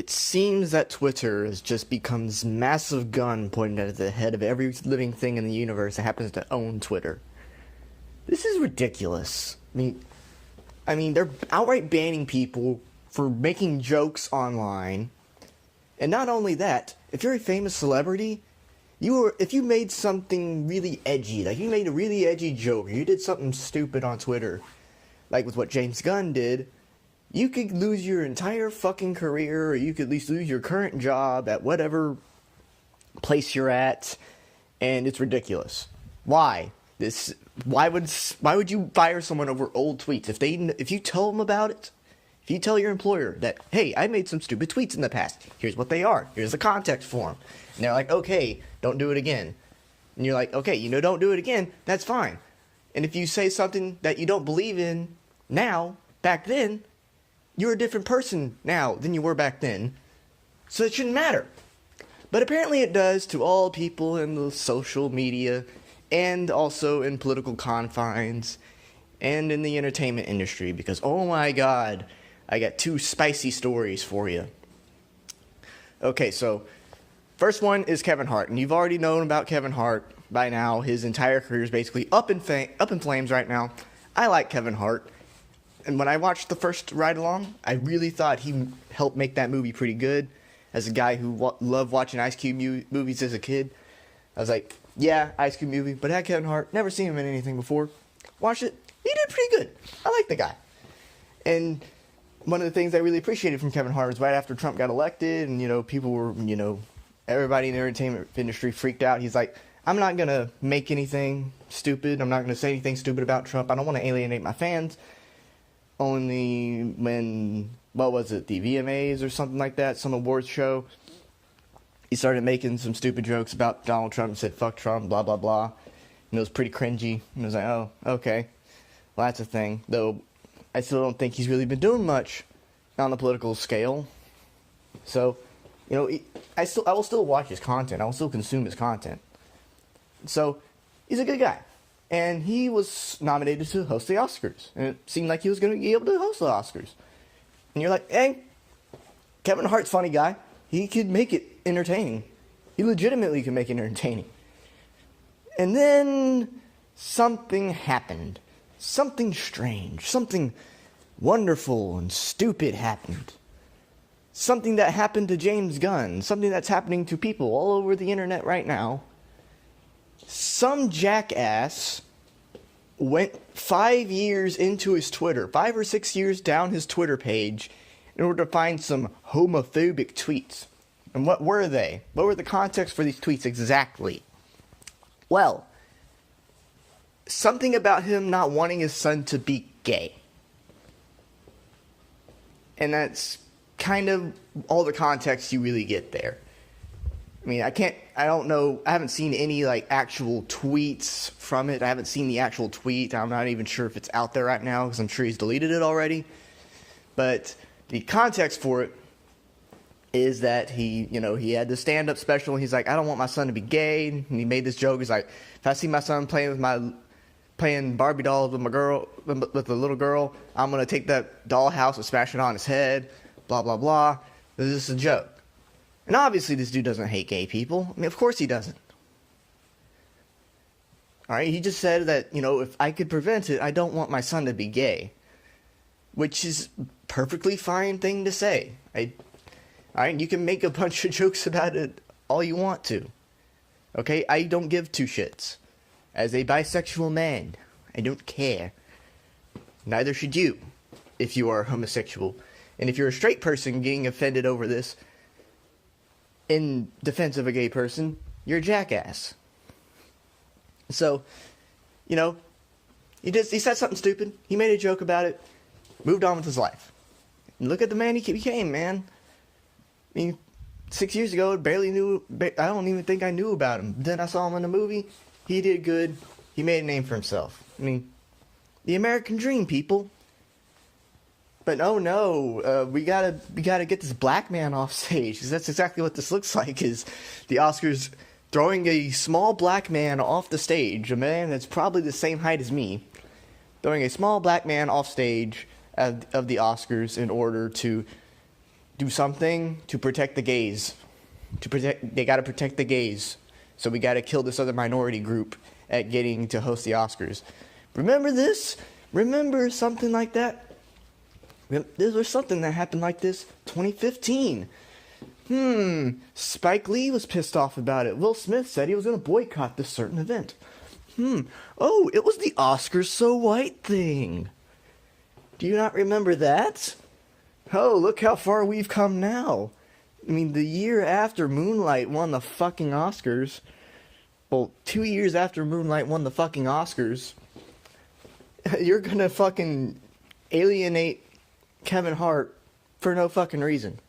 It seems that Twitter has just become this massive gun pointed at the head of every living thing in the universe that happens to own Twitter. This is ridiculous. I mean, they're outright banning people for making jokes online. And not only that, if you're a famous celebrity, if you made something really edgy, like you made a really edgy joke, or you did something stupid on Twitter, like with what James Gunn did, you could lose your entire fucking career, or you could at least lose your current job at whatever place you're at, and it's ridiculous. Why? Why would you fire someone over old tweets? If you tell them about it, if you tell your employer that, hey, I made some stupid tweets in the past, here's what they are, here's the context for them, and they're like, okay, don't do it again. And you're like, okay, don't do it again, that's fine. And if you say something that you don't believe in now, back then, you're a different person now than you were back then. So it shouldn't matter. But apparently it does to all people in the social media and also in political confines and in the entertainment industry, because oh my god, I got two spicy stories for you. Okay, so first one is Kevin Hart, and you've already known about Kevin Hart by now. His entire career is basically up in flames right now. I like Kevin Hart. And when I watched the first ride-along, I really thought he helped make that movie pretty good. As a guy who loved watching Ice Cube movies as a kid, I was like, yeah, Ice Cube movie, but I had Kevin Hart. Never seen him in anything before. Watched it. He did pretty good. I like the guy. And one of the things I really appreciated from Kevin Hart was right after Trump got elected and, people were, everybody in the entertainment industry freaked out. He's like, I'm not going to make anything stupid. I'm not going to say anything stupid about Trump. I don't want to alienate my fans. Only when, what was it, the VMAs or something like that, some awards show, he started making some stupid jokes about Donald Trump and said, fuck Trump, blah, blah, blah. And it was pretty cringy. And I was like, oh, okay. Well, that's a thing. Though, I still don't think he's really been doing much on the political scale. So, I will still watch his content. I will still consume his content. So, he's a good guy. And he was nominated to host the Oscars. And it seemed like he was going to be able to host the Oscars. And you're like, hey, Kevin Hart's a funny guy. He could make it entertaining. He legitimately could make it entertaining. And then something happened. Something strange. Something wonderful and stupid happened. Something that happened to James Gunn. Something that's happening to people all over the internet right now. Some jackass went 5 years into his Twitter, 5 or 6 years down his Twitter page, in order to find some homophobic tweets. And what were they? What were the context for these tweets exactly? Well, something about him not wanting his son to be gay. And that's kind of all the context you really get there. I mean, I don't know, I haven't seen any, actual tweets from it. I haven't seen the actual tweet. I'm not even sure if it's out there right now, because I'm sure he's deleted it already. But the context for it is that he had the stand-up special, and he's like, I don't want my son to be gay, and he made this joke. He's like, if I see my son playing Barbie dolls with the little girl, I'm going to take that dollhouse and smash it on his head, blah, blah, blah. This is a joke. And obviously this dude doesn't hate gay people. I mean, of course he doesn't. Alright, he just said that, if I could prevent it, I don't want my son to be gay. Which is a perfectly fine thing to say. Alright, you can make a bunch of jokes about it all you want to. Okay, I don't give two shits. As a bisexual man, I don't care. Neither should you, if you are homosexual. And if you're a straight person getting offended over this, in defense of a gay person, you're a jackass. So, he said something stupid. He made a joke about it. Moved on with his life. And look at the man he became, man. I mean, 6 years ago, I don't even think I knew about him. Then I saw him in a movie. He did good. He made a name for himself. I mean, the American dream, people. But oh no, we gotta get this black man off stage, because that's exactly what this looks like, is the Oscars throwing a small black man off the stage, a man that's probably the same height as me, throwing a small black man off stage of the Oscars in order to do something to protect the gays. They got to protect the gays. So we got to kill this other minority group at getting to host the Oscars. Remember this? Remember something like that? There was something that happened like this 2015. Spike Lee was pissed off about it. Will Smith said he was going to boycott this certain event. Oh, it was the Oscars So White thing. Do you not remember that? Oh, look how far we've come now. I mean, the year after Moonlight won the fucking Oscars, well, 2 years after Moonlight won the fucking Oscars, you're gonna fucking alienate Kevin Hart for no fucking reason.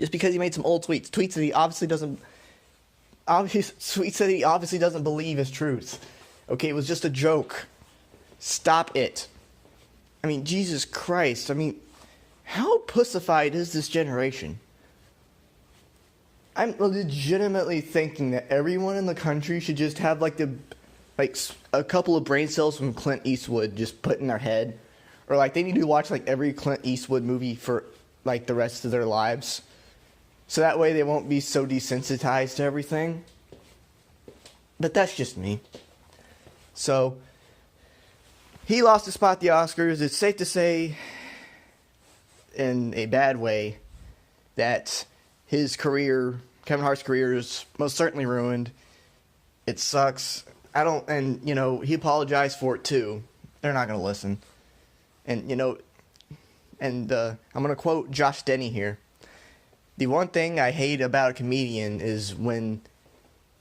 Just because he made some old tweets that he obviously doesn't believe is truth. Okay, it was just a joke. Stop it. I mean, Jesus Christ. I mean, how pussified is this generation? I'm legitimately thinking that everyone in the country should just have like a couple of brain cells from Clint Eastwood just put in their head, or like they need to watch like every Clint Eastwood movie for like the rest of their lives, so that way they won't be so desensitized to everything. But that's just me. So he lost a spot at the Oscars. It's safe to say, in a bad way, that his career, Kevin Hart's career, is most certainly ruined. It sucks. And he apologized for it too. They're not going to listen. And, I'm going to quote Josh Denny here. The one thing I hate about a comedian is when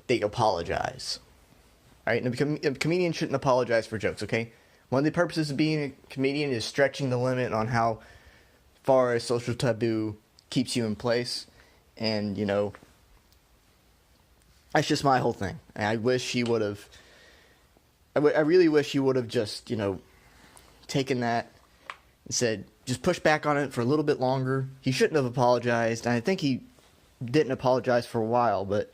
they apologize. Alright, and a comedian shouldn't apologize for jokes, okay? One of the purposes of being a comedian is stretching the limit on how far a social taboo keeps you in place. And, that's just my whole thing. I wish he would have... I really wish he would have just, taken that and said, just push back on it for a little bit longer. He shouldn't have apologized. And I think he didn't apologize for a while, but,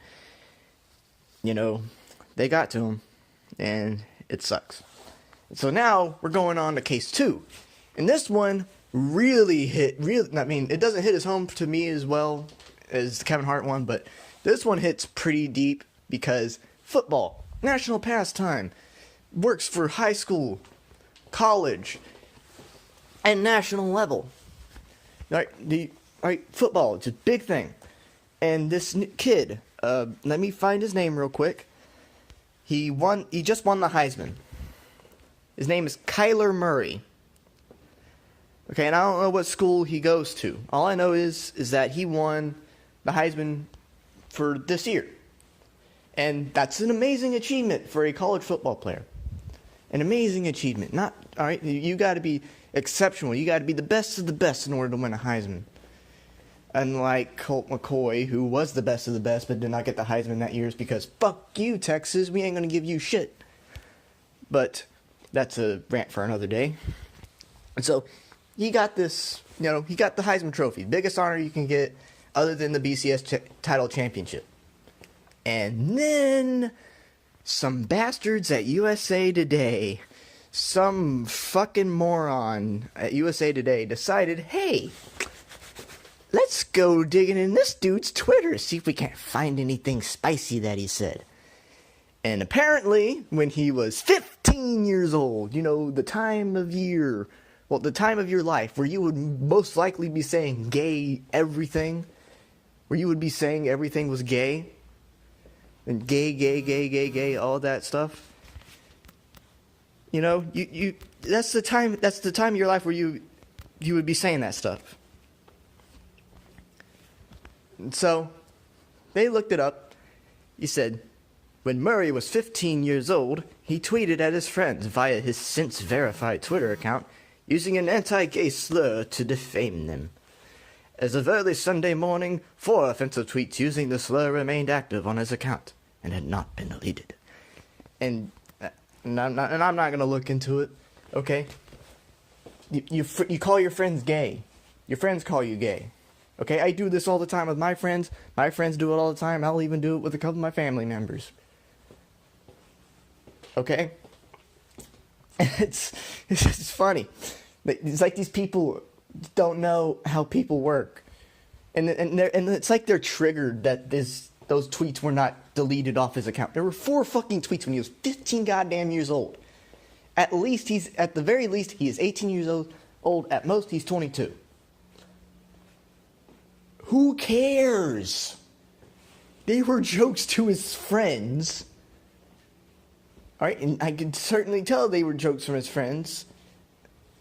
they got to him. And it sucks. So now we're going on to case 2. And this one it doesn't hit as home to me as well as the Kevin Hart one, but this one hits pretty deep because football, national pastime, works for high school, college, and national level. Football, it's a big thing. And this kid, let me find his name real quick. He just won the Heisman. His name is Kyler Murray. Okay, and I don't know what school he goes to. All I know is that he won the Heisman for this year. And that's an amazing achievement for a college football player. An amazing achievement. You got to be exceptional. You got to be the best of the best in order to win a Heisman. Unlike Colt McCoy, who was the best of the best but did not get the Heisman that year because, fuck you, Texas, we ain't going to give you shit. But that's a rant for another day. And so he got this, he got the Heisman Trophy. Biggest honor you can get other than the BCS title championship. And then some bastards at USA Today, some fucking moron at USA Today decided, hey, let's go digging in this dude's Twitter, see if we can't find anything spicy that he said. And apparently, when he was 15 years old, the time of year, the time of your life where you would most likely be saying gay everything, where you would be saying everything was gay, and gay, all that stuff. That's the time of your life where you would be saying that stuff. And so, they looked it up. He said, when Murray was 15 years old, he tweeted at his friends via his since-verified Twitter account, using an anti-gay slur to defame them. As of early Sunday morning, 4 offensive tweets using the slur remained active on his account and had not been deleted. And I'm not going to look into it, okay? You call your friends gay. Your friends call you gay. Okay, I do this all the time with my friends. My friends do it all the time. I'll even do it with a couple of my family members. Okay? It's funny. It's like these people don't know how people work, and it's like they're triggered that those tweets were not deleted off his account. There were 4 fucking tweets when he was 15 goddamn years old. At the very least he is 18 years old. At most he's 22. Who cares? They were jokes to his friends. Alright, and I can certainly tell they were jokes from his friends.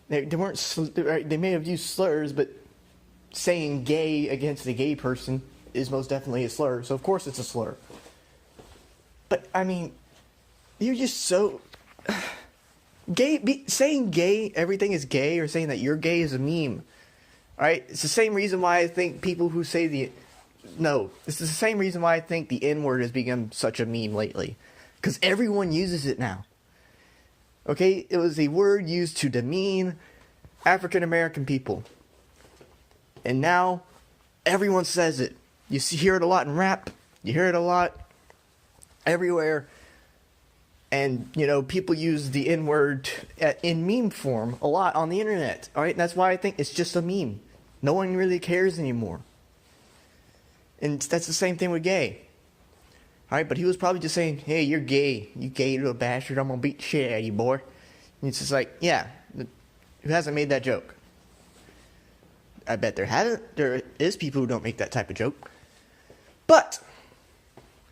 They weren't, they may have used slurs, but saying gay against a gay person is most definitely a slur, so of course it's a slur. But, I mean, you're just so... saying gay, everything is gay, or saying that you're gay is a meme. Alright? It's the same reason why I think people who say it's the same reason why I think the N-word has become such a meme lately. Because everyone uses it now. Okay? It was a word used to demean African American people. And now, everyone says it. You hear it a lot in rap. You hear it a lot everywhere. And, people use the N-word in meme form a lot on the internet. Alright? And that's why I think it's just a meme. No one really cares anymore. And that's the same thing with gay. Alright, but he was probably just saying, hey, you're gay. You gay little bastard. I'm gonna beat the shit out of you, boy. And it's just like, yeah. Who hasn't made that joke? I bet there is people who don't make that type of joke. But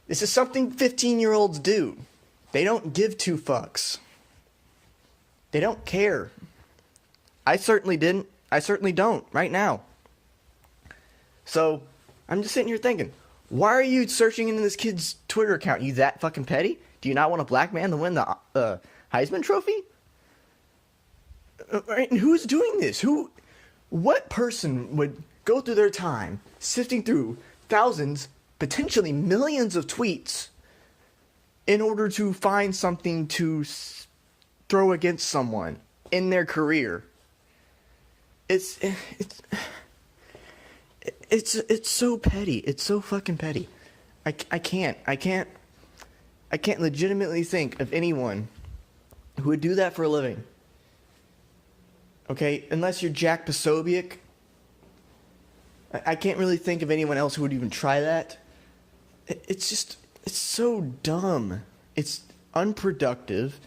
this is something 15-year-olds do. They don't give 2 fucks. They don't care. I certainly didn't. I certainly don't right now. So, I'm just sitting here thinking, why are you searching into this kid's Twitter account? You that fucking petty? Do you not want a black man to win the Heisman Trophy? And who's doing this? What person would go through their time sifting through thousands, potentially millions of tweets in order to find something to throw against someone in their career? It's so petty. It's so fucking petty. I can't legitimately think of anyone who would do that for a living. Okay, unless you're Jack Posobiec. I can't really think of anyone else who would even try that. It's so dumb. It's unproductive.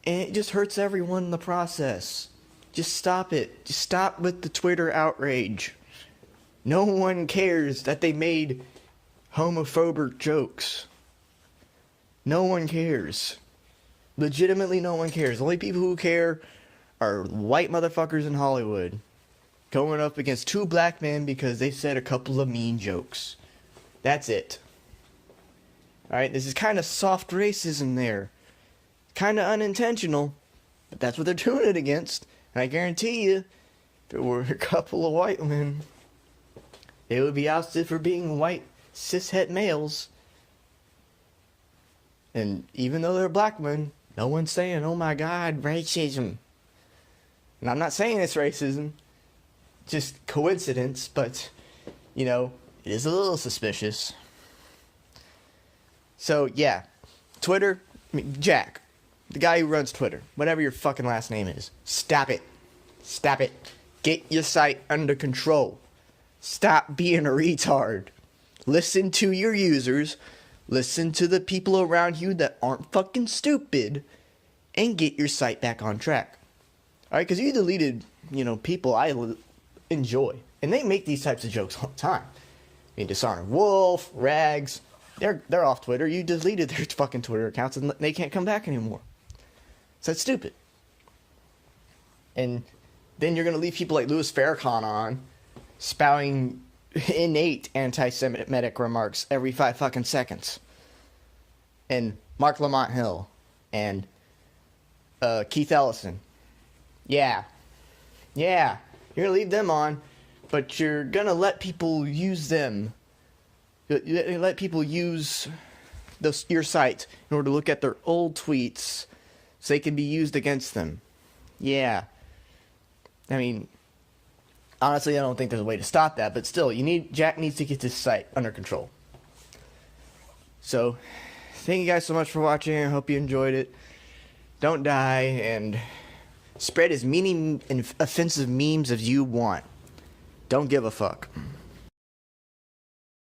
And it just hurts everyone in the process. Just stop it. Just stop with the Twitter outrage. No one cares that they made homophobic jokes. No one cares. Legitimately, no one cares. The only people who care are white motherfuckers in Hollywood going up against 2 black men because they said a couple of mean jokes. That's it. Alright, this is kind of soft racism there. Kind of unintentional, but that's what they're doing it against. And I guarantee you, if it were a couple of white men, they would be ousted for being white, cishet males. And even though they're black men, no one's saying, oh my god, racism. And I'm not saying it's racism, just coincidence, but, it is a little suspicious. So, yeah, Twitter, Jack, the guy who runs Twitter, whatever your fucking last name is, stop it. Stop it. Get your site under control. Stop being a retard. Listen to your users. Listen to the people around you that aren't fucking stupid. And get your site back on track. Alright, because you deleted, people I enjoy. And they make these types of jokes all the time. I mean, Dishonored Wolf, Rags, they're off Twitter. You deleted their fucking Twitter accounts and they can't come back anymore. So that's stupid. And then you're going to leave people like Louis Farrakhan on, spouting innate anti-Semitic remarks every 5 fucking seconds. And Mark Lamont Hill. And Keith Ellison. Yeah. You're going to leave them on, but you're going to let people use them. Let people use your site in order to look at their old tweets so they can be used against them. Yeah. I mean, honestly, I don't think there's a way to stop that, but still, Jack needs to get this site under control. So, thank you guys so much for watching. I hope you enjoyed it. Don't die, and Spread as many offensive memes as you want. Don't give a fuck.